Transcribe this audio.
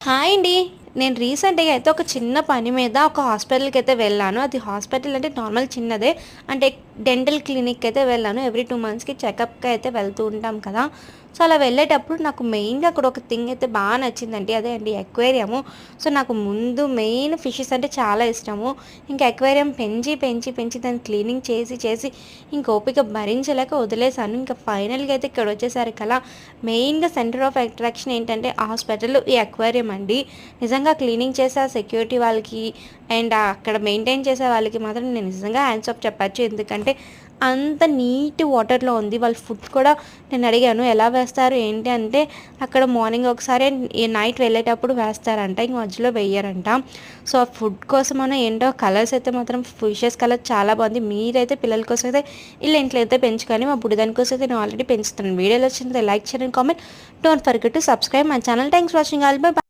Hi అండి. నేను రీసెంట్‌గా అయితే ఒక చిన్న పని మీద ఒక హాస్పిటల్‌కి అయితే వెళ్ళాను. అది హాస్పిటల్ అంటే నార్మల్ చిన్నదే. అంటే డెంటల్ క్లినిక్‌కి అయితే వెళ్ళాను. ఎవ్రీ 2 మంత్స్‌కి చెకప్‌కి అయితే వెళ్తూ ఉంటాం కదా! సో, అలా వెళ్ళేటప్పుడు నాకు మెయిన్‌గా అక్కడ ఒక థింగ్ అయితే నచ్చిందండి. అదే అండి అక్వేరియము. సో, నాకు ముందు మెయిన్ ఫిషెస్ అంటే చాలా ఇష్టము. ఇంకా అక్వేరియం పెంచి దాన్ని క్లీనింగ్ చేసి ఇంక ఓపిక భరించలేక వదిలేసాను. ఇంకా ఫైనల్‌గా అయితే ఇక్కడొచ్చేసరికలా మెయిన్‌గా సెంటర్ ఆఫ్ అట్రాక్షన్ ఏంటంటే హాస్పిటల్, ఈ అక్వేరియం అండి. నిజంగా క్లీనింగ్ చేసే ఆ సెక్యూరిటీ వాళ్ళకి అండ్ అక్కడ మెయింటైన్ చేసే వాళ్ళకి మాత్రం నేను నిజంగా హ్యాండ్స్ ఆఫ్ చెప్పచ్చు. ఎందుకంటే అంత నీట్ వాటర్‌లో ఉంది. వాళ్ళ ఫుడ్ కూడా నేను అడిగాను ఎలా వేస్తారు ఏంటి అంటే అక్కడ మార్నింగ్ ఒకసారి నైట్ వెళ్ళేటప్పుడు వేస్తారంట. ఇంక మధ్యలో వెయ్యరంట. సో, ఆ ఫుడ్ కోసమనో ఏంటో కలర్స్ అయితే మాత్రం ఫిషెస్ కలర్ చాలా బాగుంది. మీరైతే పిల్లల కోసం అయితే ఇలా ఇంట్లో అయితే పెంచుకొని మా బుడ్డిదాని కోసం అయితే నేను ఆల్రెడీ పెంచుతున్నాను. వీడియోలో వచ్చినది లైక్ చేయండి, comment. Don't forget to subscribe my channel. Thanks for watching all. By.